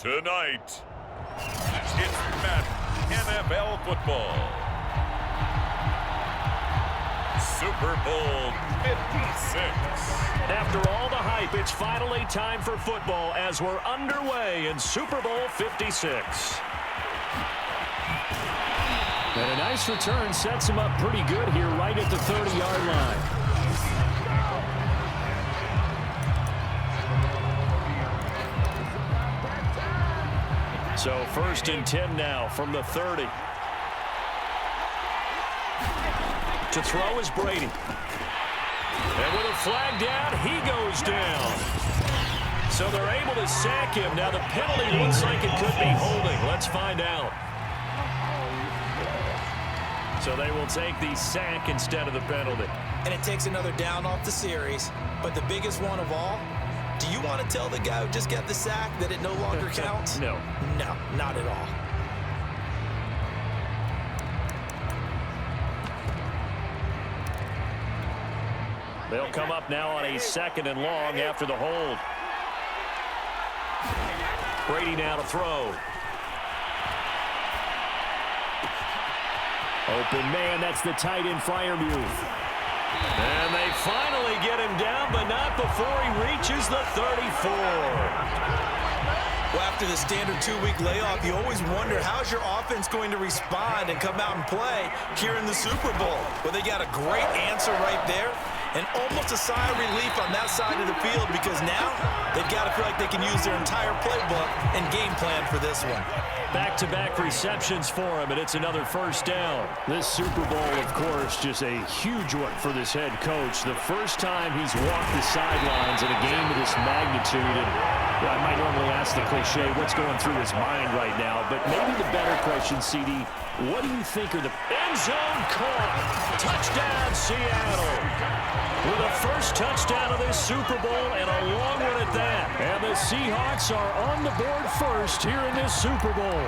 Tonight, it's Madden NFL football. Super Bowl 56. After all the hype, it's finally time for football as we're underway in Super Bowl 56. And a nice return sets him up pretty good here right at the 30-yard line. So 1st and 10 now from the 30. To throw is Brady. And with a flag down, he goes down. So they're able to sack him. Now the penalty looks like it could be holding. Let's find out. So they will take the sack instead of the penalty. And it takes another down off the series. But the biggest one of all, do you want to tell the guy who just got the sack that it no longer counts? No. No, not at all. They'll come up now on a 2nd and long after the hold. Brady now to throw. Open man, that's the tight end Freiermuth. And they finally get him down, but not before he reaches the 34. Well, after the standard 2-week layoff, you always wonder how's your offense going to respond and come out and play here in the Super Bowl. Well, they got a great answer right there and almost a sigh of relief on that side of the field because now they've got to feel like they can use their entire playbook and game plan for this one. Back-to-back receptions for him, and it's another 1st down. This Super Bowl, of course, just a huge one for this head coach. The first time he's walked the sidelines in a game of this magnitude. And I might normally ask the cliche, what's going through his mind right now? But maybe the better question, CD, what do you think are the end zone caught? Touchdown, Seattle. With the first touchdown of this Super Bowl and a long one at that. And the Seahawks are on the board first here in this Super Bowl.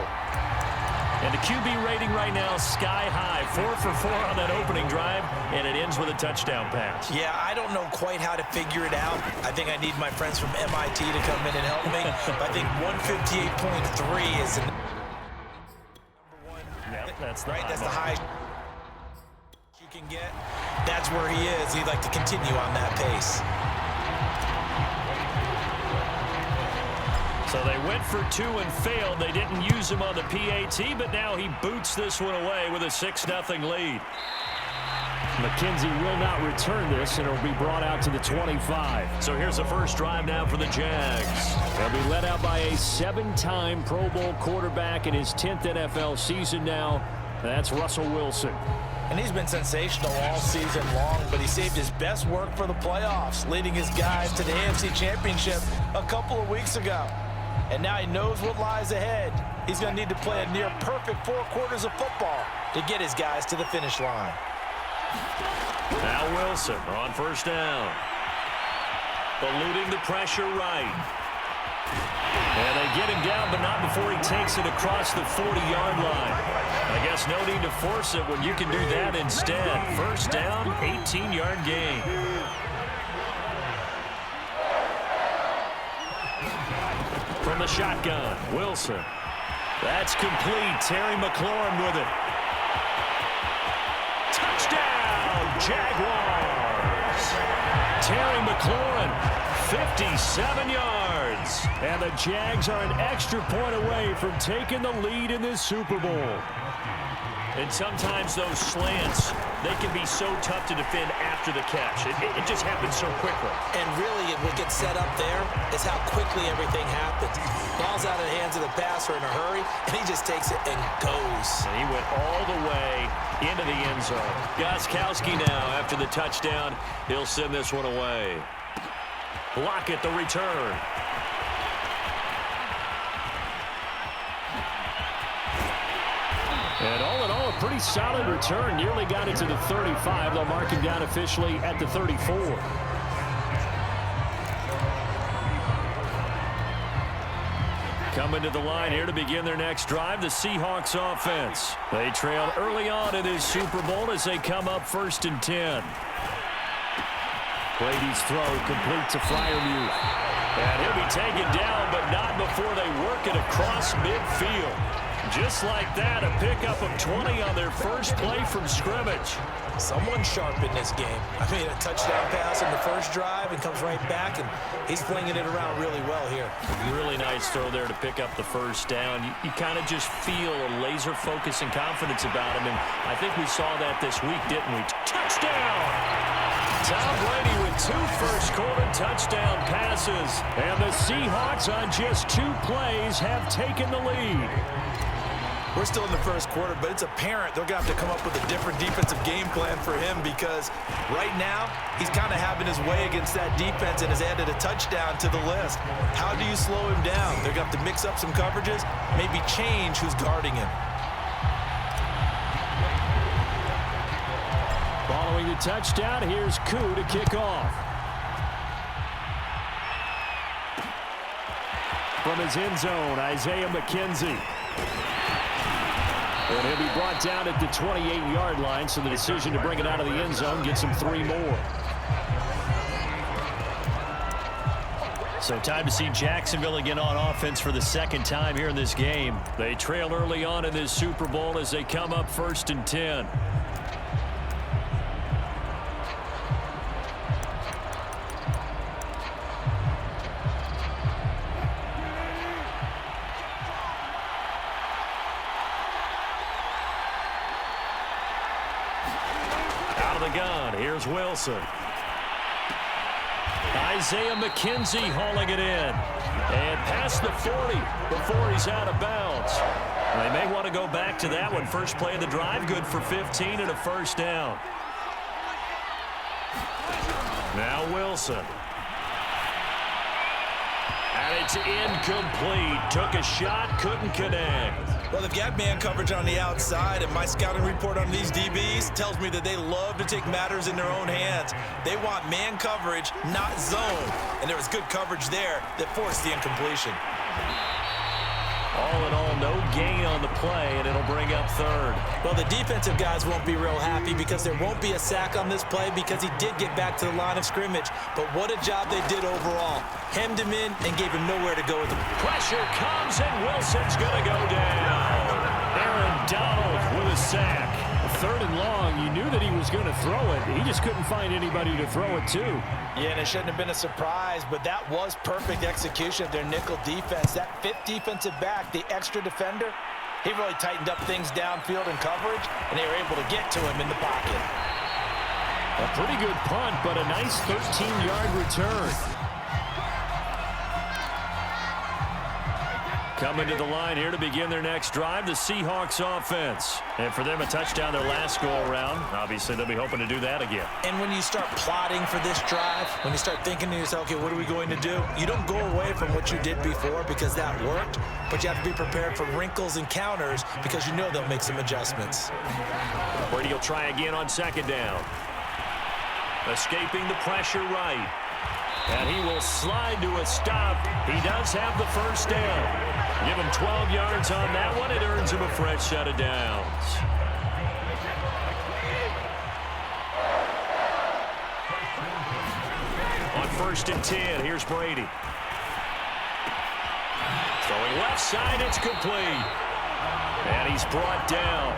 And the QB rating right now, sky high. 4 for 4 on that opening drive, and it ends with a touchdown pass. Yeah, I don't know quite how to figure it out. I think I need my friends from MIT to come in and help me. But I think 158.3 is the number one. Yep, that's the right. high That's the mark. high you can get. That's where he is. He'd like to continue on that pace. So they went for 2 and failed. They didn't use him on the PAT, but now he boots this one away with a 6-0 lead. McKenzie will not return this, and it'll be brought out to the 25. So here's the first drive now for the Jags. They'll be led out by a 7-time Pro Bowl quarterback in his 10th NFL season now. That's Russell Wilson. And he's been sensational all season long, but he saved his best work for the playoffs, leading his guys to the AFC Championship a couple of weeks ago. And now he knows what lies ahead. He's going to need to play a near-perfect 4 quarters of football to get his guys to the finish line. Now Wilson on first down. Eluding the pressure right. And they get him down, but not before he takes it across the 40-yard line. I guess no need to force it when you can do that instead. First down, 18-yard gain. From the shotgun, Wilson. That's complete. Terry McLaurin with it. Touchdown, Jaguars. Terry McLaurin, 57 yards. And the Jags are an extra point away from taking the lead in this Super Bowl. And sometimes those slants, they can be so tough to defend after the catch. It just happens so quickly. And really, what gets set up there is how quickly everything happens. Ball's out of the hands of the passer in a hurry, and he just takes it and goes. And he went all the way into the end zone. Gostkowski now, after the touchdown, he'll send this one away. Lockett, the return. And all in all, a pretty solid return. Nearly got it to the 35. They'll mark him down officially at the 34. Coming to the line here to begin their next drive, the Seahawks offense. They trailed early on in this Super Bowl as they come up 1st and 10. Brady's throw complete to Freiermuth. And he'll be taken down, but not before they work it across midfield. Just like that, a pickup of 20 on their first play from scrimmage. Someone sharp in this game. I mean, a touchdown pass in the first drive and comes right back, and he's flinging it around really well here. Really nice throw there to pick up the first down. You kind of just feel a laser focus and confidence about him, and I think we saw that this week, didn't we? Touchdown! Tom Brady with 2 first-quarter touchdown passes, and the Seahawks on just 2 plays have taken the lead. We're still in the first quarter, but it's apparent they're going to have to come up with a different defensive game plan for him because right now he's kind of having his way against that defense and has added a touchdown to the list. How do you slow him down? They're going to have to mix up some coverages, maybe change who's guarding him. Following the touchdown, here's Koo to kick off. From his end zone, Isaiah McKenzie. And he'll be brought down at the 28-yard line, so the decision to bring it out of the end zone gets him 3 more. So time to see Jacksonville again on offense for the 2nd time here in this game. They trail early on in this Super Bowl as they come up 1st and 10. Gun. Here's Wilson. Isaiah McKenzie hauling it in. And past the 40 before he's out of bounds. They may want to go back to that one. First play of the drive, good for 15 and a first down. Now Wilson. And it's incomplete. Took a shot, couldn't connect. Well, they've got man coverage on the outside, and my scouting report on these DBs tells me that they love to take matters in their own hands. They want man coverage, not zone. And there was good coverage there that forced the incompletion. All in all, no gain on the play, and it'll bring up third. Well, the defensive guys won't be real happy because there won't be a sack on this play because he did get back to the line of scrimmage. But what a job they did overall. Hemmed him in and gave him nowhere to go with him. Pressure comes, and Wilson's going to go down. Aaron Donald with a sack. Third and long, you knew that he was going to throw it. He just couldn't find anybody to throw it to. Yeah, and it shouldn't have been a surprise, but that was perfect execution of their nickel defense. That fifth defensive back, the extra defender, he really tightened up things downfield in coverage, and they were able to get to him in the pocket. A pretty good punt, but a nice 13-yard return. Coming to the line here to begin their next drive, the Seahawks offense. And for them, a touchdown their last go-around. Obviously, they'll be hoping to do that again. And when you start plotting for this drive, when you start thinking to yourself, okay, what are we going to do? You don't go away from what you did before because that worked, but you have to be prepared for wrinkles and counters because you know they'll make some adjustments. Brady will try again on second down. Escaping the pressure right. And he will slide to a stop. He does have the first down. Give him 12 yards on that one. It earns him a fresh set of downs. On 1st and 10, here's Brady. Throwing left side, it's complete. And he's brought down.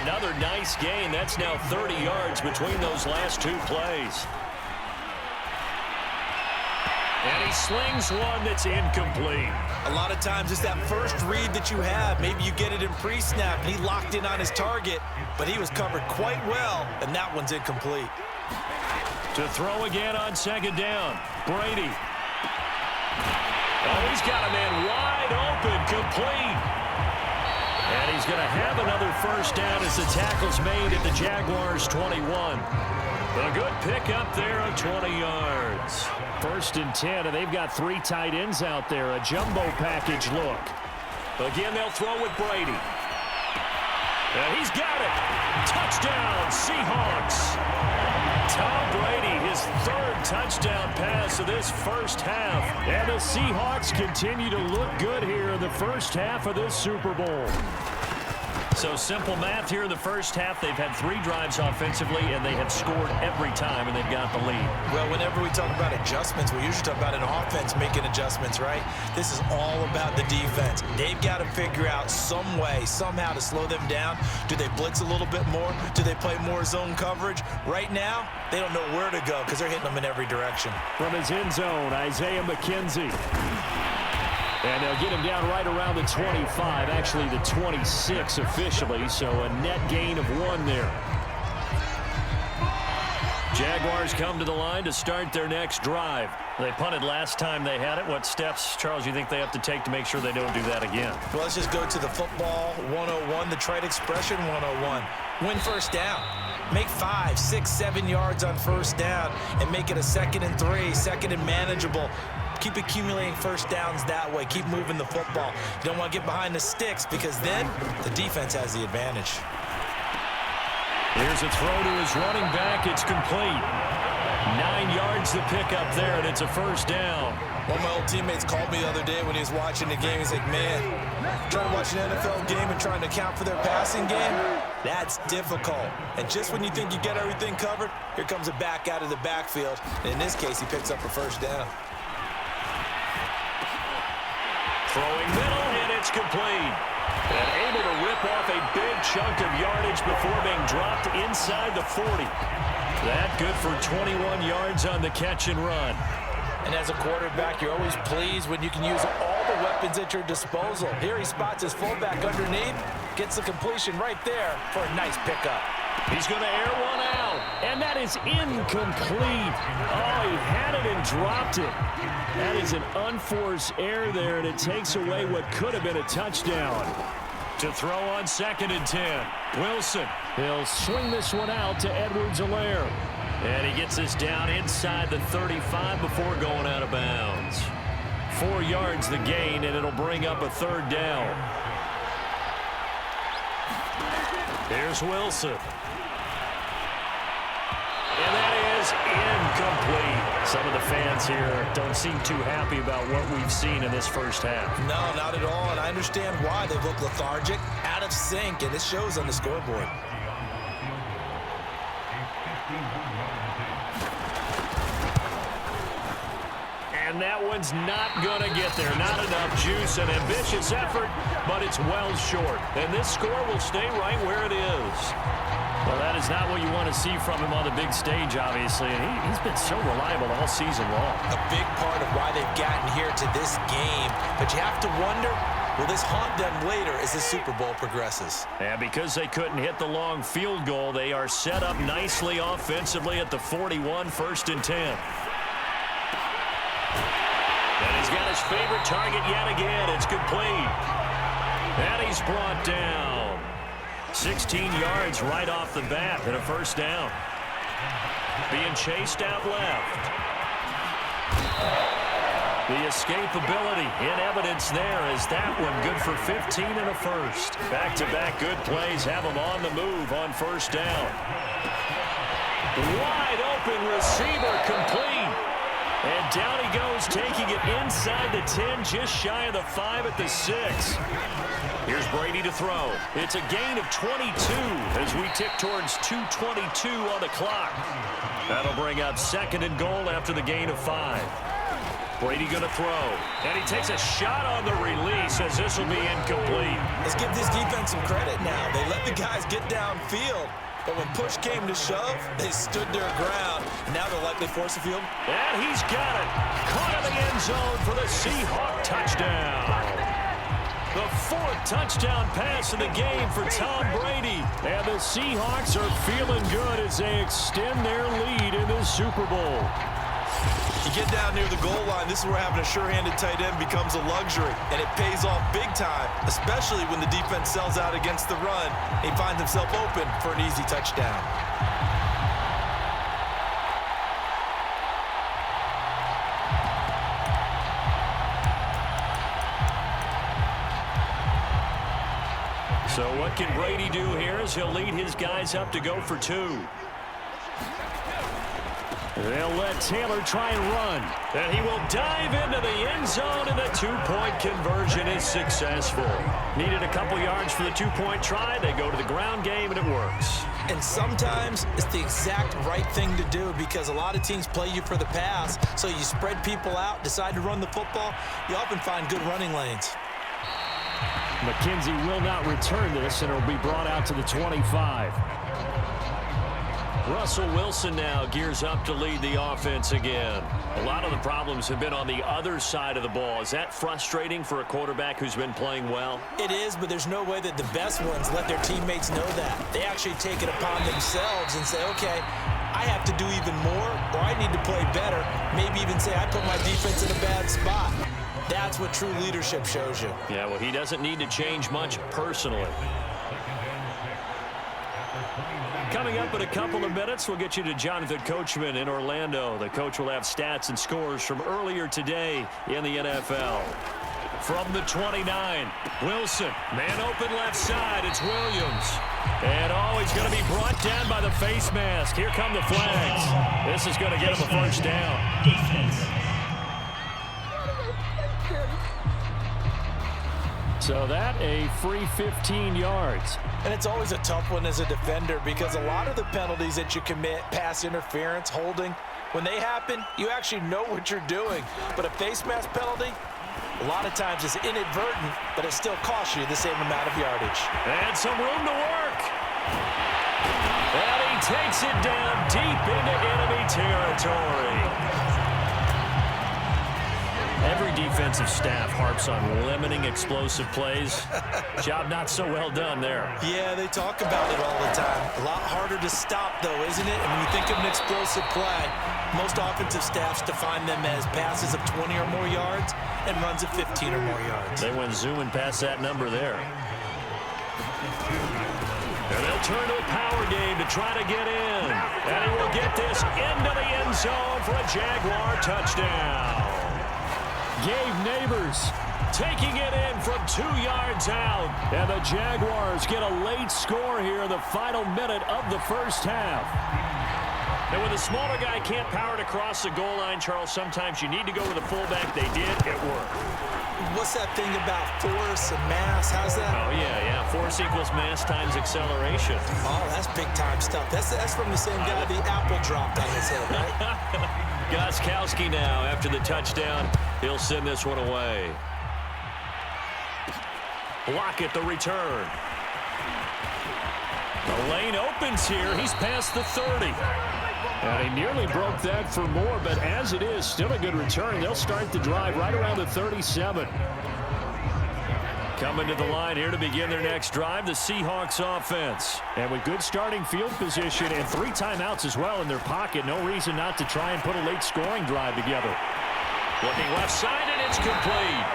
Another nice gain. That's now 30 yards between those last two plays. And he slings one that's incomplete. A lot of times it's that first read that you have. Maybe you get it in pre-snap, and he locked in on his target, but he was covered quite well, and that one's incomplete. To throw again on second down, Brady. Oh, he's got a man wide open, complete. And he's going to have another first down as the tackle's made at the Jaguars' 21. A good pickup there of 20 yards. 1st and 10, and they've got 3 tight ends out there. A jumbo package look. Again, they'll throw with Brady. And he's got it. Touchdown, Seahawks. Tom Brady, his 3rd touchdown pass of this first half. And the Seahawks continue to look good here in the first half of this Super Bowl. So simple math here in the first half. They've had 3 drives offensively, and they have scored every time, and they've got the lead. Well, whenever we talk about adjustments, we usually talk about an offense making adjustments, right? This is all about the defense. They've got to figure out some way, somehow to slow them down. Do they blitz a little bit more? Do they play more zone coverage? Right now, they don't know where to go because they're hitting them in every direction. From his end zone, Isaiah McKenzie. And they'll get him down right around the 25, actually the 26 officially, so a net gain of 1 there. Jaguars come to the line to start their next drive. They punted last time they had it. What steps, Charles, you think they have to take to make sure they don't do that again? Well, let's just go to the football 101, the trite expression 101. Win first down. Make 5, 6, 7 yards on first down and make it a 2nd and 3, 2nd and manageable. Keep accumulating first downs that way. Keep moving the football. You don't want to get behind the sticks because then the defense has the advantage. Here's a throw to his running back. It's complete. 9 yards to pick up there, and it's a first down. One of my old teammates called me the other day when he was watching the game. He's like, man, trying to watch an NFL game and trying to account for their passing game, that's difficult. And just when you think you get everything covered, here comes a back out of the backfield. And in this case, he picks up a first down. Throwing middle, and it's complete. And able to rip off a big chunk of yardage before being dropped inside the 40. That good for 21 yards on the catch and run. And as a quarterback, you're always pleased when you can use all the weapons at your disposal. Here he spots his fullback underneath, gets the completion right there for a nice pickup. He's going to air one out, and that is incomplete. Oh, he had it and dropped it. That is an unforced error there, and it takes away what could have been a touchdown. To throw on 2nd and 10, Wilson. He'll swing this one out to Edwards-Helaire. And he gets this down inside the 35 before going out of bounds. 4 yards the gain, and it'll bring up a 3rd down. Here's Wilson. And that is incomplete. Some of the fans here don't seem too happy about what we've seen in this first half. No, not at all, and I understand why. They look lethargic, out of sync, and it shows on the scoreboard. And that one's not going to get there. Not enough juice. An ambitious effort, but it's well short. And this score will stay right where it is. Well, that is not what you want to see from him on the big stage, obviously. And he's been so reliable all season long. A big part of why they've gotten here to this game. But you have to wonder, will this haunt them later as the Super Bowl progresses? And because they couldn't hit the long field goal, they are set up nicely offensively at the 41, 1st and 10. And he's got his favorite target yet again. It's complete. And he's brought down. 16 yards right off the bat and a 1st down. Being chased out left. The escapability in evidence there as that one good for 15 and a 1st. Back-to-back good plays have him on the move on 1st down. Wide open receiver complete. And down he goes, taking it inside the 10, just shy of the 5 at the 6. Here's Brady to throw. It's a gain of 22 as we tick towards 2:22 on the clock. That'll bring up 2nd and goal after the gain of 5. Brady going to throw. And he takes a shot on the release as this will be incomplete. Let's give this defense some credit now. They let the guys get downfield. But when push came to shove, they stood their ground. Now they'll likely force a field. And he's got it. Caught in the end zone for the Seahawk touchdown. The 4th touchdown pass of the game for Tom Brady. And the Seahawks are feeling good as they extend their lead in the Super Bowl. You get down near the goal line, this is where having a sure-handed tight end becomes a luxury, and it pays off big time, especially when the defense sells out against the run. He finds himself open for an easy touchdown. So what can Brady do here as he'll lead his guys up to go for 2. They'll let Taylor try and run. And he will dive into the end zone, and the 2-point conversion is successful. Needed a couple yards for the 2-point try. They go to the ground game, and it works. And sometimes it's the exact right thing to do because a lot of teams play you for the pass. So you spread people out, decide to run the football. You often find good running lanes. McKenzie will not return this, and it will be brought out to the 25. Russell Wilson now gears up to lead the offense again. A lot of the problems have been on the other side of the ball. Is that frustrating for a quarterback who's been playing well? It is, but there's no way that the best ones let their teammates know that. They actually take it upon themselves and say, okay, I have to do even more, or I need to play better. Maybe even say I put my defense in a bad spot. That's what true leadership shows you. Yeah, well, he doesn't need to change much personally. Coming up in a couple of minutes, we'll get you to Jonathan Coachman in Orlando. The coach will have stats and scores from earlier today in the NFL. From the 29, Wilson. Man open left side. It's Williams. And, he's going to be brought down by the face mask. Here come the flags. This is going to get him a 1st down. Defense. So that a free 15 yards. And it's always a tough one as a defender because a lot of the penalties that you commit, pass interference, holding, when they happen, you actually know what you're doing. But a face mask penalty, a lot of times it's inadvertent, but it still costs you the same amount of yardage. And some room to work. And he takes it down deep into enemy territory. Every defensive staff harps on limiting explosive plays. Job not so well done there. Yeah, they talk about it all the time. A lot harder to stop, though, isn't it? And when you think of an explosive play, most offensive staffs define them as passes of 20 or more yards and runs of 15 or more yards. They went zooming past that number there. And they'll turn to a power game to try to get in. And he will get this into the end zone for a Jaguar touchdown. Gabe Neighbors taking it in from 2 yards out. And the Jaguars get a late score here in the final minute of the first half. And when the smaller guy can't power it across the goal line, Charles, sometimes you need to go with a fullback. They did. It worked. What's that thing about force and mass? How's that? Oh, yeah. Force equals mass times acceleration. Oh, that's big-time stuff. That's from the same guy the apple dropped on his head, right? Gostkowski now, after the touchdown, he'll send this one away. Lockett, the return. The lane opens here. He's past the 30. And he nearly broke that for more, but as it is, still a good return. They'll start the drive right around the 37. Coming to the line here to begin their next drive, the Seahawks offense. And with good starting field position and 3 timeouts as well in their pocket, no reason not to try and put a late scoring drive together. Looking left side, and it's complete.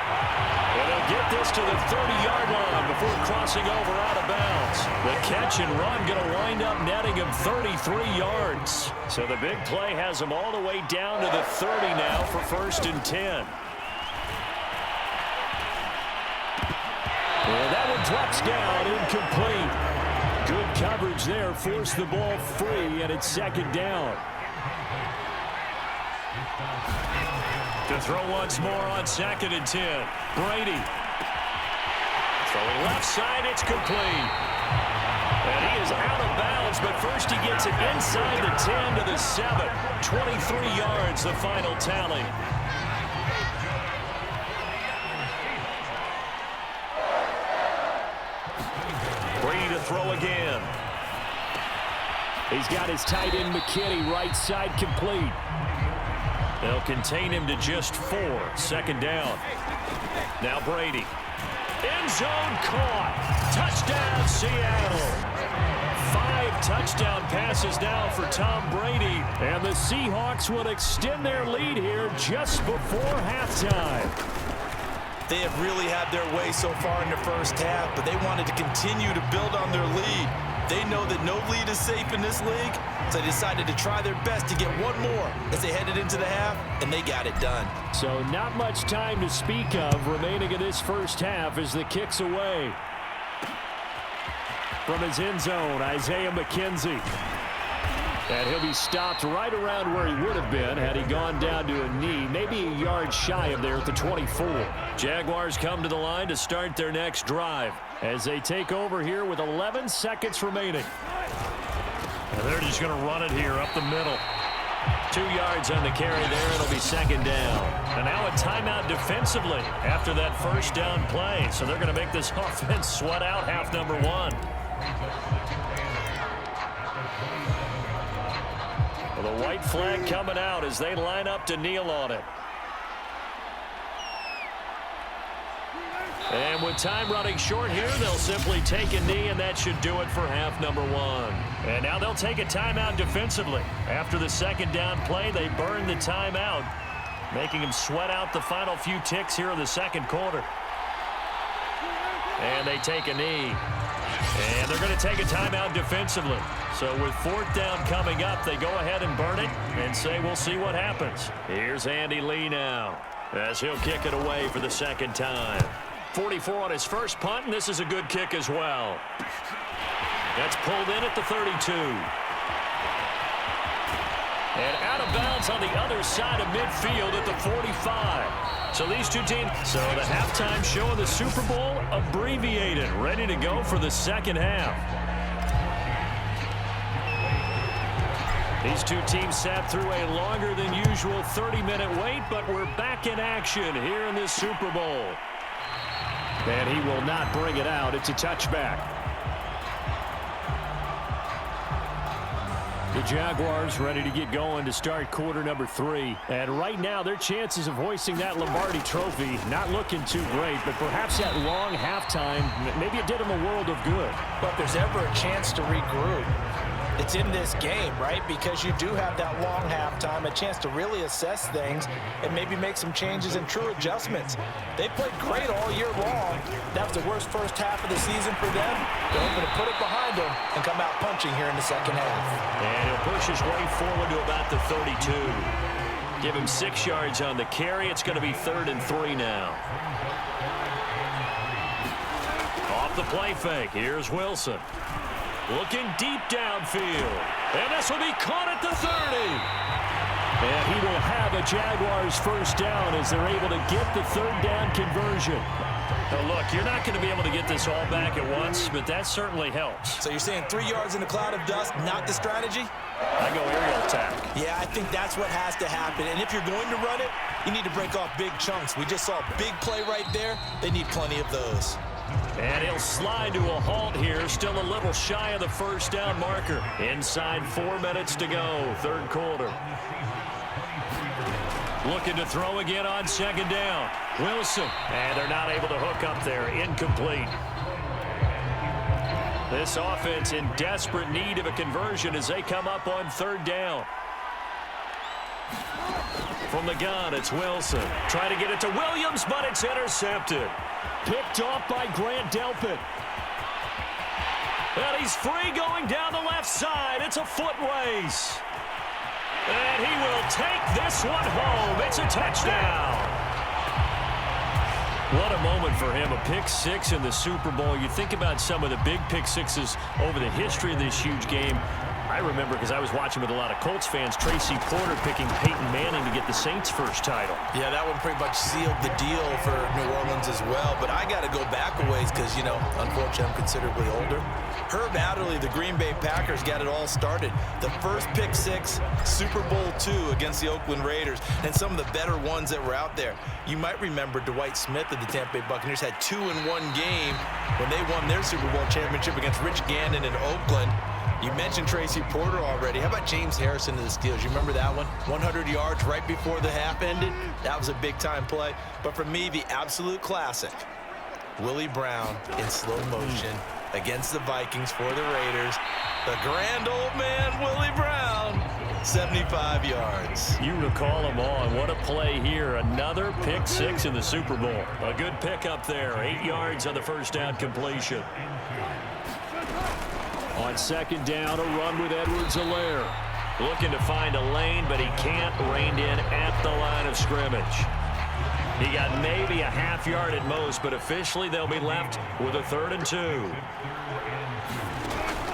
And they'll get this to the 30-yard line before crossing over out of bounds. The catch and run going to wind up netting him 33 yards. So the big play has him all the way down to the 30 now for 1st and 10. And that one drops down, incomplete. Good coverage there, forced the ball free, and it's 2nd down. To throw once more on 2nd and 10. Brady. Throwing left side, it's complete. And he is out of bounds, but first he gets it inside the 10 to the 7. 23 yards, the final tally. Brady to throw again. He's got his tight end McKinney right side complete. They'll contain him to just 4. 2nd down. Now Brady. End zone caught. Touchdown, Seattle. 5 touchdown passes now for Tom Brady. And the Seahawks will extend their lead here just before halftime. They have really had their way so far in the first half, but they wanted to continue to build on their lead. They know that no lead is safe in this league, so they decided to try their best to get one more as they headed into the half, and they got it done. So not much time to speak of remaining in this first half as the kick's away. From his end zone, Isaiah McKenzie. And he'll be stopped right around where he would have been had he gone down to a knee, maybe a yard shy of there at the 24. Jaguars come to the line to start their next drive as they take over here with 11 seconds remaining. And they're just going to run it here up the middle. 2 yards on the carry there. It'll be 2nd down. And now a timeout defensively after that 1st down play. So they're going to make this offense sweat out half number 1. Well, the white flag coming out as they line up to kneel on it. And with time running short here, they'll simply take a knee, and that should do it for half number 1. And now they'll take a timeout defensively. After the 2nd down play, they burn the timeout, making them sweat out the final few ticks here in the 2nd quarter. And they take a knee. And they're going to take a timeout defensively. So with 4th down coming up, they go ahead and burn it and say we'll see what happens. Here's Andy Lee now as he'll kick it away for the 2nd time. 44 on his first punt, and this is a good kick as well. That's pulled in at the 32. And out of bounds on the other side of midfield at the 45. So these two teams, so the halftime show of the Super Bowl abbreviated, ready to go for the 2nd half. These two teams sat through a longer than usual 30-minute wait, but we're back in action here in this Super Bowl. And he will not bring it out. It's a touchback. The Jaguars ready to get going to start quarter number 3. And right now, their chances of hoisting that Lombardi trophy not looking too great, but perhaps that long halftime, maybe it did them a world of good. But if there's ever a chance to regroup, it's in this game, right? Because you do have that long halftime, a chance to really assess things and maybe make some changes and true adjustments. They played great all year long. That was the worst first half of the season for them. They're hoping to put it behind them and come out punching here in the 2nd half. And he'll push his way forward to about the 32. Give him 6 yards on the carry. It's going to be 3rd and 3 now. Off the play fake. Here's Wilson. Looking deep downfield. And this will be caught at the 30. And he will have a Jaguars first down as they're able to get the third down conversion. Now look, you're not going to be able to get this all back at once, but that certainly helps. So you're saying 3 yards in a cloud of dust, not the strategy? I go aerial attack. Yeah, I think that's what has to happen. And if you're going to run it, you need to break off big chunks. We just saw a big play right there. They need plenty of those. And he'll slide to a halt here, still a little shy of the first down marker. Inside 4 minutes to go, third quarter. Looking to throw again on second down. Wilson, and they're not able to hook up there. Incomplete. This offense in desperate need of a conversion as they come up on third down. From the gun, it's Wilson. Trying to get it to Williams, but it's intercepted. Picked off by Grant Delpit. And he's free going down the left side. It's a foot race. And he will take this one home. It's a touchdown. What a moment for him, a pick six in the Super Bowl. You think about some of the big pick sixes over the history of this huge game. I remember, because I was watching with a lot of Colts fans, Tracy Porter picking Peyton Manning to get the Saints' first title. Yeah, that one pretty much sealed the deal for New Orleans as well. But I got to go back a ways because, you know, unfortunately, I'm considerably older. Herb Adderley, the Green Bay Packers, got it all started. The first pick six, Super Bowl II against the Oakland Raiders, and some of the better ones that were out there. You might remember Dwight Smith of the Tampa Bay Buccaneers had 2-in-1 game when they won their Super Bowl championship against Rich Gannon in Oakland. You mentioned Tracy Porter already. How about James Harrison of the Steelers? You remember that one? 100 yards right before the half ended. That was a big-time play. But for me, the absolute classic, Willie Brown in slow motion against the Vikings for the Raiders. The grand old man, Willie Brown, 75 yards. You recall them all, and what a play here. Another pick six in the Super Bowl. A good pickup there. 8 yards on the first down completion. On second down, a run with Edwards-Helaire. Looking to find a lane, but he can't. Reined in at the line of scrimmage. He got maybe a half yard at most, but officially they'll be left with a 3rd and 2.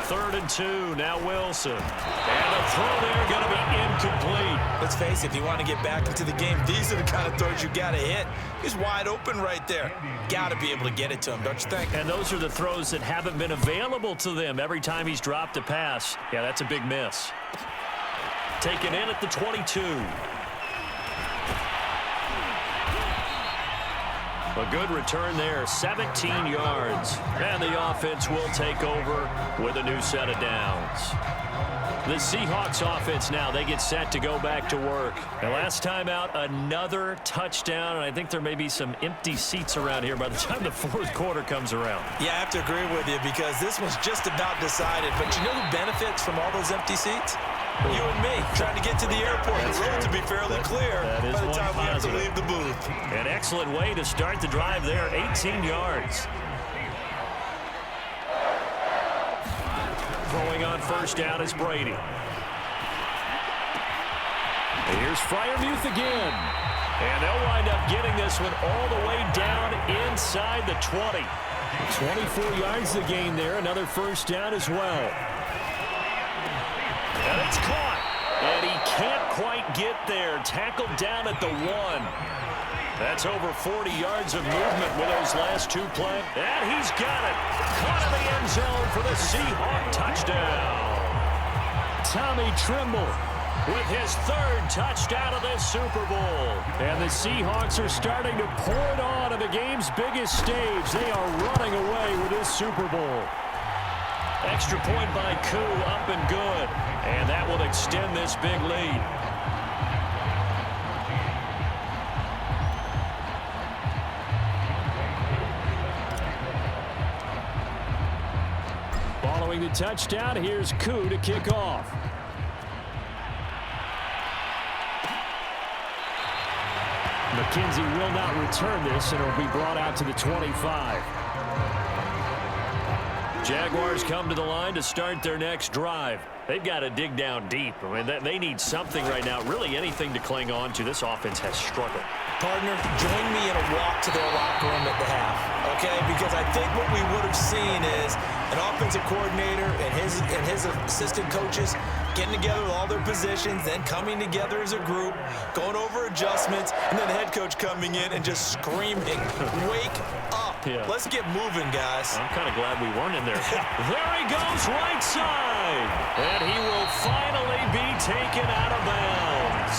3rd and 2, now Wilson. And the throw there going to be incomplete. Let's face it, if you want to get back into the game, these are the kind of throws you got to hit. He's wide open right there. Got to be able to get it to him, don't you think? And those are the throws that haven't been available to them every time he's dropped a pass. Yeah, that's a big miss. Taken in at the 22. A good return there, 17 yards. And the offense will take over with a new set of downs. The Seahawks offense now, they get set to go back to work. And last time out, another touchdown, and I think there may be some empty seats around here by the time the fourth quarter comes around. Yeah, I have to agree with you because this one's just about decided. But you know who benefits from all those empty seats? You and me, trying to get to the airport. The road to be fairly clear by the time we have to leave the booth. An excellent way to start the drive there, 18 yards. Throwing on first down is Brady. And here's Freiermuth again. And they'll wind up getting this one all the way down inside the 20. 24 yards the gain there, another first down as well. And it's caught. And he can't quite get there. Tackled down at the 1. That's over 40 yards of movement with those last 2 plays. And he's got it. Caught in the end zone for the Seahawk touchdown. Tommy Tremble with his 3rd touchdown of this Super Bowl. And the Seahawks are starting to pour it on the game's biggest stage. They are running away with this Super Bowl. Extra point by Koo, up and good. And that will extend this big lead. Following the touchdown, here's Koo to kick off. McKenzie will not return this, and it'll be brought out to the 25. Jaguars come to the line to start their next drive. They've got to dig down deep. I mean, they need something right now, really anything to cling on to. This offense has struggled. Partner, join me in a walk to their locker room at the half, okay? Because I think what we would have seen is an offensive coordinator and his assistant coaches getting together with all their positions, then coming together as a group, going over adjustments, and then the head coach coming in and just screaming, wake up. Yeah. Let's get moving, guys. I'm kind of glad we weren't in there. There he goes, right side. And he will finally be taken out of bounds.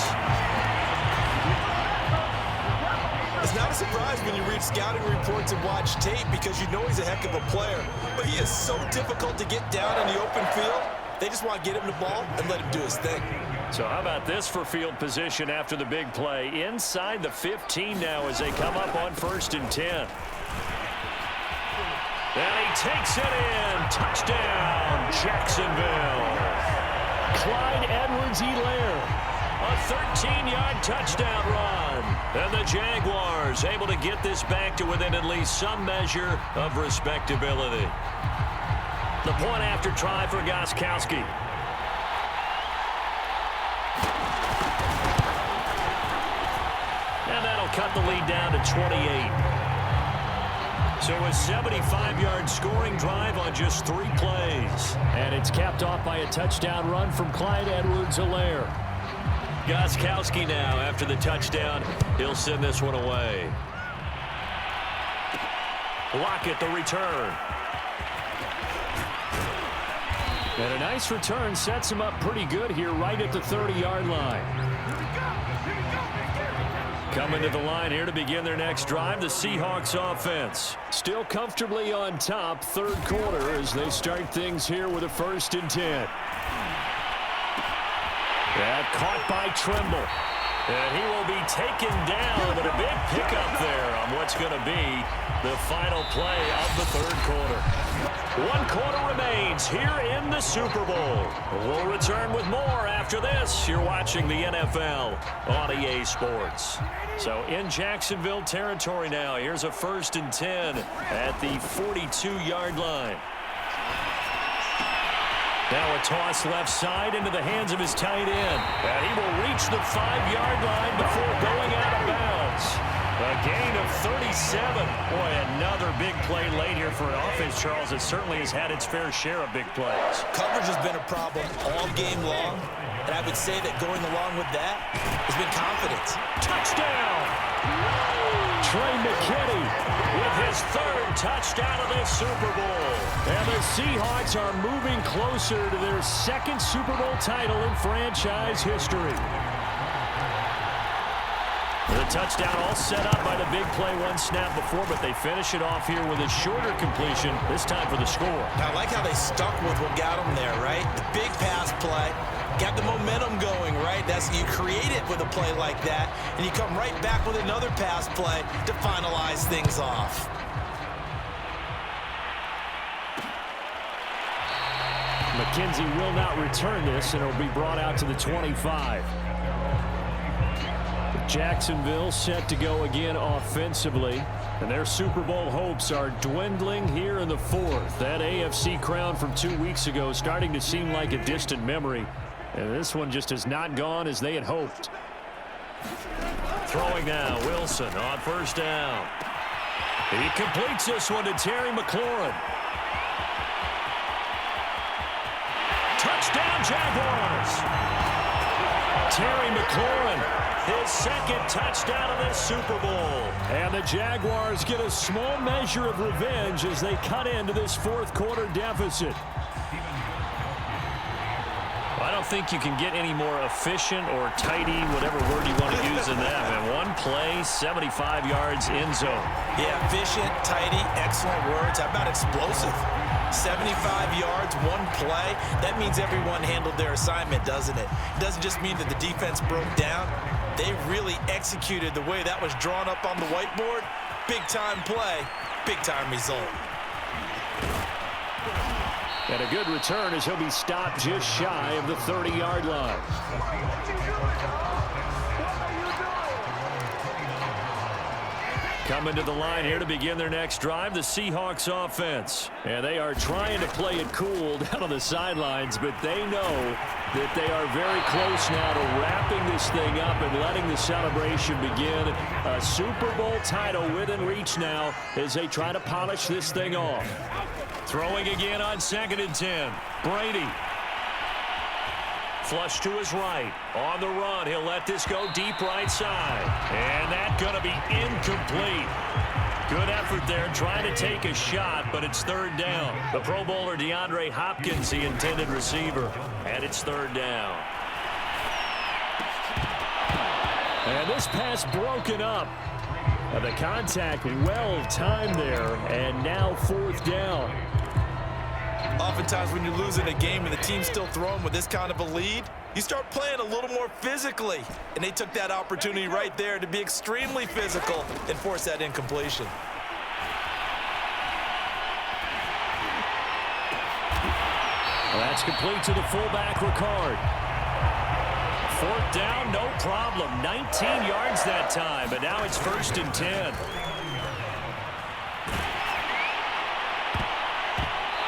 It's not a surprise when you read scouting reports and watch tape because you know he's a heck of a player. But he is so difficult to get down in the open field. They just want to get him the ball and let him do his thing. So how about this for field position after the big play? Inside the 15 now as they come up on 1st and 10. And he takes it in. Touchdown, Jacksonville. Clyde Edwards-Helaire. A 13-yard touchdown run. And the Jaguars able to get this back to within at least some measure of respectability. The point after try for Gostkowski. And that'll cut the lead down to 28. So a 75-yard scoring drive on just 3 plays. And it's capped off by a touchdown run from Clyde Edwards-Helaire. Gostkowski now after the touchdown. He'll send this one away. Lockett the return. And a nice return sets him up pretty good here right at the 30-yard line. Coming to the line here to begin their next drive, the Seahawks offense. Still comfortably on top, 3rd quarter as they start things here with a 1st and 10. That caught by Trimble. And he will be taken down, but a big pickup there on what's going to be the final play of the 3rd quarter. 1 quarter remains here in the Super Bowl. We'll return with more after this. You're watching the NFL on EA Sports. So in Jacksonville territory now, here's a 1st and 10 at the 42-yard line. Now a toss left side into the hands of his tight end. And he will reach the 5-yard line before going out of bounds. A gain of 37. Boy, another big play late here for an offense, Charles. It certainly has had its fair share of big plays. Coverage has been a problem all game long. And I would say that going along with that has been confidence. Touchdown! Trey McKinney with his 3rd touchdown of this Super Bowl. And the Seahawks are moving closer to their 2nd Super Bowl title in franchise history. The touchdown all set up by the big play 1 snap before, but they finish it off here with a shorter completion, this time for the score. Now, I like how they stuck with what got them there, right? The big pass play. Got the momentum going, right? That's you create it with a play like that, and you come right back with another pass play to finalize things off. McKenzie will not return this, and it'll be brought out to the 25. Jacksonville set to go again offensively, and their Super Bowl hopes are dwindling here in the 4th. That AFC crown from 2 weeks ago starting to seem like a distant memory. And this one just has not gone as they had hoped. Throwing now, Wilson on 1st down. He completes this one to Terry McLaurin. Touchdown, Jaguars! Terry McLaurin, his 2nd touchdown of this Super Bowl. And the Jaguars get a small measure of revenge as they cut into this 4th quarter deficit. I don't think you can get any more efficient or tidy, whatever word you want to use in that. And 1 play, 75 yards in zone. Yeah, efficient, tidy, excellent words. How about explosive? 75 yards, 1 play. That means everyone handled their assignment, doesn't it? It doesn't just mean that the defense broke down. They really executed the way that was drawn up on the whiteboard. Big-time play, big-time result. And a good return as he'll be stopped just shy of the 30-yard line. Coming to the line here to begin their next drive, the Seahawks offense. And they are trying to play it cool down on the sidelines, but they know that they are very close now to wrapping this thing up and letting the celebration begin. A Super Bowl title within reach now as they try to polish this thing off. Throwing again on 2nd and 10. Brady. Flush to his right. On the run, he'll let this go deep right side. And that's going to be incomplete. Good effort there, trying to take a shot, but it's third down. The Pro Bowler DeAndre Hopkins, the intended receiver, and it's third down. And this pass broken up. The contact well timed there, and now fourth down. Oftentimes when you're losing a game and the team's still throwing with this kind of a lead, you start playing a little more physically. And they took that opportunity right there to be extremely physical and force that incompletion. Well, that's complete to the fullback, Ricard. Fourth down, no problem. 19 yards that time, but now it's 1st and 10.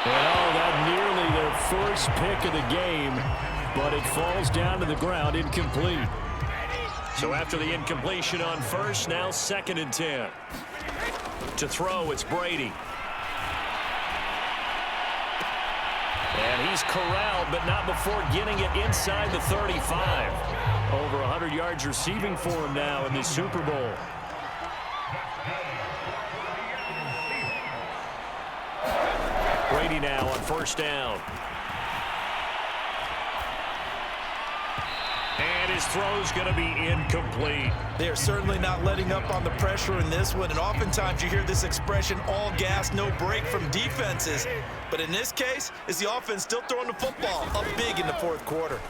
And that nearly their first pick of the game, but it falls down to the ground, incomplete. So after the incompletion on first, now 2nd and 10. To throw, it's Brady. And he's corralled, but not before getting it inside the 35. Over 100 yards receiving for him now in the Super Bowl. Brady now on 1st down. And his throw's going to be incomplete. They're certainly not letting up on the pressure in this one, and oftentimes you hear this expression, all gas, no break from defenses. But in this case, it's the offense still throwing the football up big in the fourth quarter.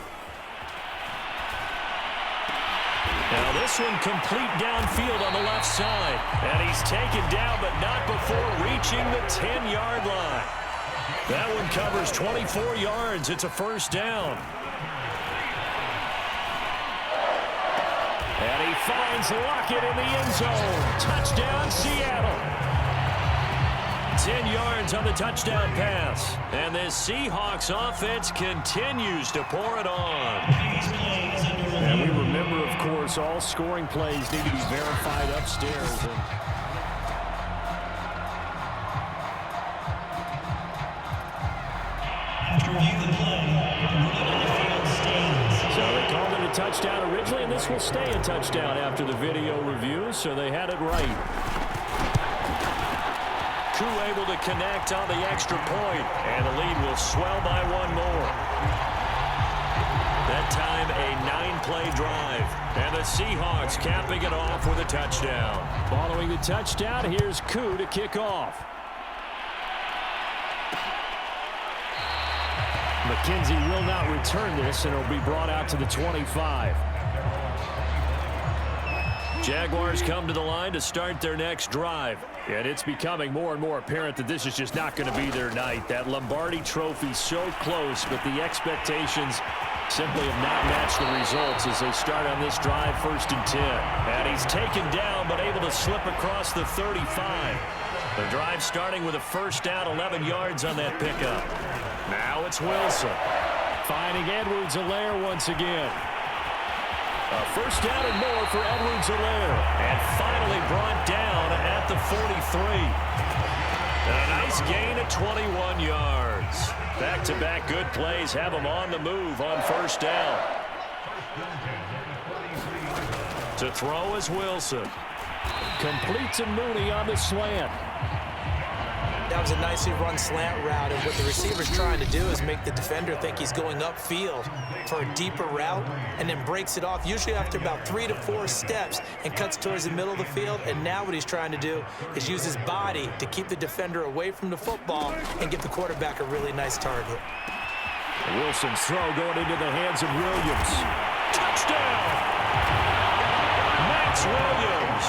Now this one complete downfield on the left side. And he's taken down, but not before reaching the 10-yard line. That one covers 24 yards. It's a 1st down. And he finds Lockett in the end zone. Touchdown, Seattle. 10 yards on the touchdown pass. And this Seahawks offense continues to pour it on. And we remember, of course, all scoring plays need to be verified upstairs. So they called it a touchdown originally, and this will stay a touchdown after the video review, so they had it right. Koo able to connect on the extra point, and the lead will swell by one more. That time a 9-play drive, and the Seahawks capping it off with a touchdown. Following the touchdown, here's Koo to kick off. McKenzie will not return this, and it'll be brought out to the 25. Jaguars come to the line to start their next drive. And it's becoming more and more apparent that this is just not going to be their night. That Lombardi Trophy so close, but the expectations simply have not matched the results as they start on this drive, 1st and 10. And he's taken down, but able to slip across the 35. The drive starting with a 1st down, 11 yards on that pickup. Now it's Wilson. Finding Edwards-Helaire once again. A 1st down and more for Edwards-Helaire. And finally brought down at the 43. A nice gain of 21 yards. Back-to-back good plays have him on the move on 1st down. To throw is Wilson. Complete to Mooney on the slant. That was a nicely run slant route, and what the receiver's trying to do is make the defender think he's going upfield for a deeper route and then breaks it off, usually after about 3 to 4 steps, and cuts towards the middle of the field. And now what he's trying to do is use his body to keep the defender away from the football and give the quarterback a really nice target. Wilson's throw going into the hands of Williams. Touchdown! Max Williams,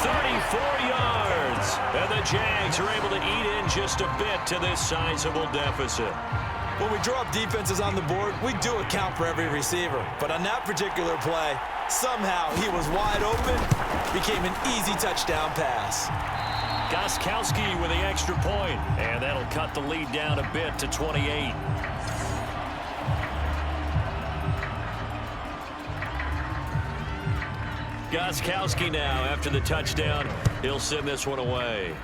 34 yards. And the Jags are able to eat in just a bit to this sizable deficit. When we draw up defenses on the board, we do account for every receiver. But on that particular play, somehow he was wide open, became an easy touchdown pass. Gostkowski with the extra point, and that'll cut the lead down a bit to 28. Gostkowski now after the touchdown. He'll send this one away.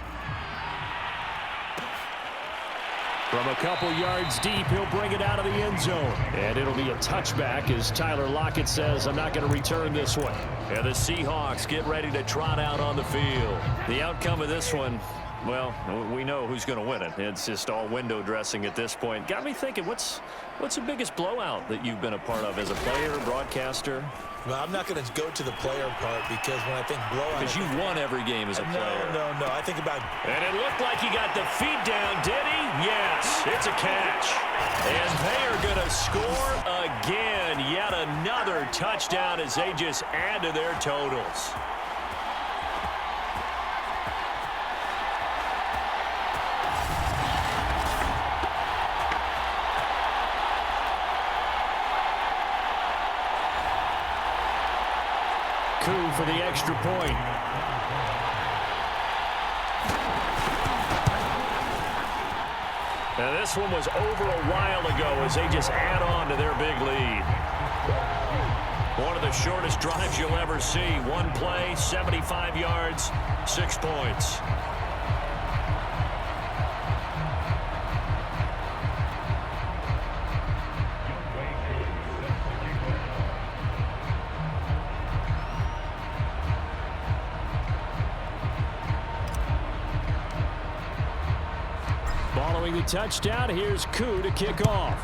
From a couple yards deep, he'll bring it out of the end zone. And it'll be a touchback as Tyler Lockett says, I'm not going to return this one. And the Seahawks get ready to trot out on the field. The outcome of this one, well, we know who's going to win it. It's just all window dressing at this point. Got me thinking, what's the biggest blowout that you've been a part of as a player, broadcaster? Well, I'm not going to go to the player part because when I think blowout... Because you won every game as a player. No. I think about... And it looked like he got the feet down, did he? Yes, it's a catch. And they are going to score again. Yet another touchdown as they just add to their totals. For the extra point. Now this one was over a while ago as they just add on to their big lead. One of the shortest drives you'll ever see. One play, 75 yards, 6 points. Following the touchdown, here's Koo to kick off.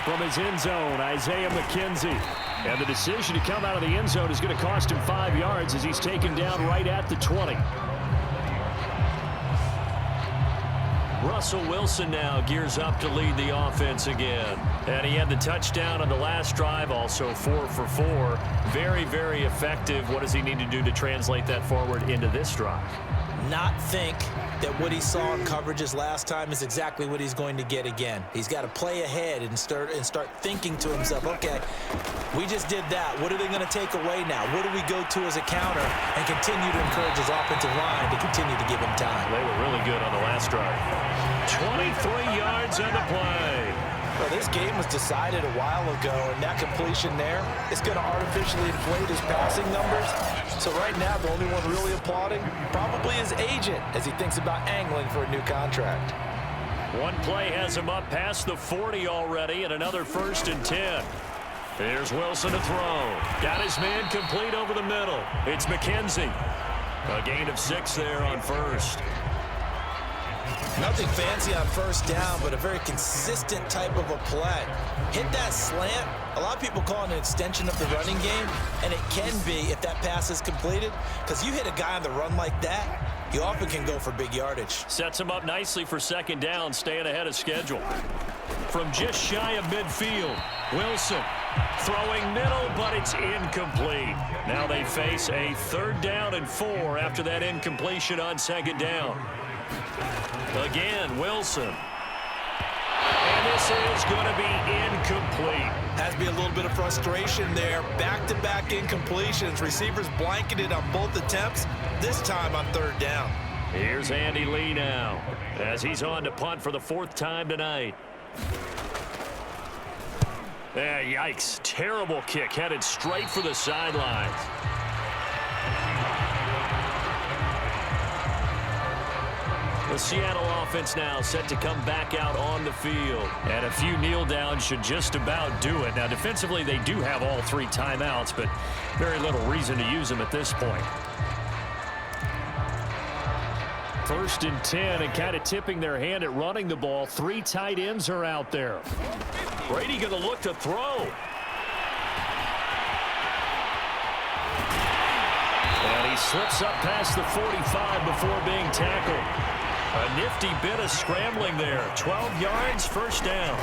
From his end zone, Isaiah McKenzie. And the decision to come out of the end zone is going to cost him 5 yards as he's taken down right at the 20. Russell Wilson now gears up to lead the offense again. And he had the touchdown on the last drive, also 4 for 4. Very, very effective. What does he need to do to translate that forward into this drive? Not think that what he saw in coverages last time is exactly what he's going to get again. He's got to play ahead and start thinking to himself, okay, we just did that. What are they going to take away now? What do we go to as a counter? And continue to encourage his offensive line to continue to give him time. They were really good on the last drive. 23 yards on the play. Well, this game was decided a while ago, and that completion there is going to artificially inflate his passing numbers. So right now, the only one really applauding probably his agent as he thinks about angling for a new contract. One play has him up past the 40 already, and another 1st and 10. Here's Wilson to throw. Got his man complete over the middle. It's McKenzie. A gain of 6 there on first. Nothing fancy on first down, but a very consistent type of a play. Hit that slant. A lot of people call it an extension of the running game, and it can be if that pass is completed, because you hit a guy on the run like that, you often can go for big yardage. Sets him up nicely for 2nd down, staying ahead of schedule. From just shy of midfield, Wilson throwing middle, but it's incomplete. Now they face a 3rd down and 4 after that incompletion on 2nd down. Again, Wilson. And this is going to be incomplete. Has to be a little bit of frustration there. Back-to-back incompletions. Receivers blanketed on both attempts, this time on 3rd down. Here's Andy Lee now as he's on to punt for the 4th time tonight. Yikes. Terrible kick headed straight for the sidelines. The Seattle offense now set to come back out on the field. And a few kneel downs should just about do it. Now, defensively, they do have all 3 timeouts, but very little reason to use them at this point. 1st and 10, and kind of tipping their hand at running the ball. 3 tight ends are out there. Brady going to look to throw. And he slips up past the 45 before being tackled. A nifty bit of scrambling there. 12 yards, 1st down.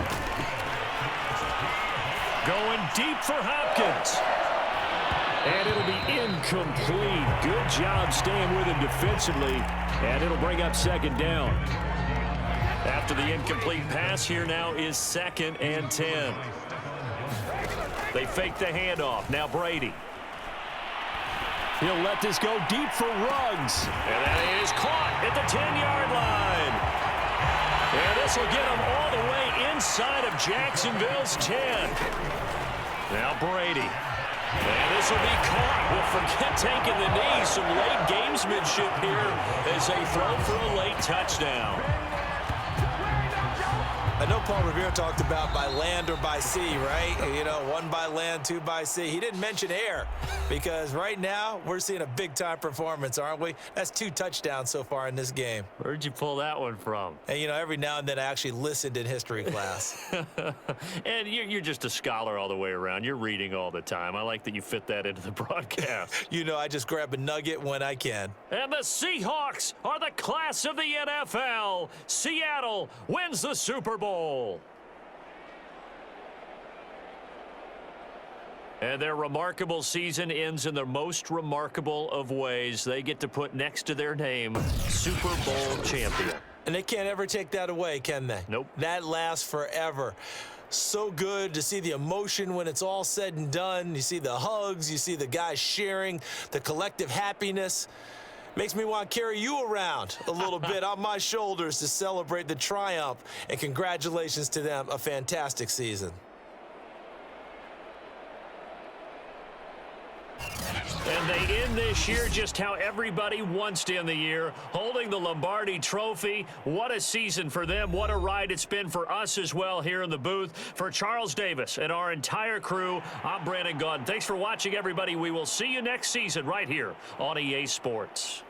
Going deep for Hopkins. And it'll be incomplete. Good job staying with him defensively. And it'll bring up 2nd down. After the incomplete pass, here now is 2nd and 10. They fake the handoff. Now Brady. He'll let this go deep for Ruggs. And that is caught at the 10-yard line. And this will get him all the way inside of Jacksonville's 10. Now Brady. And this will be caught. We'll forget taking the knee. Some late gamesmanship here as they throw for a late touchdown. I know Paul Revere talked about by land or by sea, right? You know, 1 by land, 2 by sea. He didn't mention air because right now we're seeing a big-time performance, aren't we? That's 2 touchdowns so far in this game. Where'd you pull that one from? And, you know, every now and then I actually listened in history class. And you're just a scholar all the way around. You're reading all the time. I like that you fit that into the broadcast. You know, I just grab a nugget when I can. And the Seahawks are the class of the NFL. Seattle wins the Super Bowl. And their remarkable season ends in the most remarkable of ways. They get to put next to their name, Super Bowl champion. And they can't ever take that away, can they? Nope. That lasts forever. So good to see the emotion when it's all said and done. You see the hugs, you see the guys sharing, the collective happiness. Makes me want to carry you around a little bit on my shoulders to celebrate the triumph. And congratulations to them, a fantastic season. And they end this year just how everybody wants to end the year, holding the Lombardi Trophy. What a season for them. What a ride it's been for us as well here in the booth. For Charles Davis and our entire crew, I'm Brandon Gaudin. Thanks for watching, everybody. We will see you next season right here on EA Sports.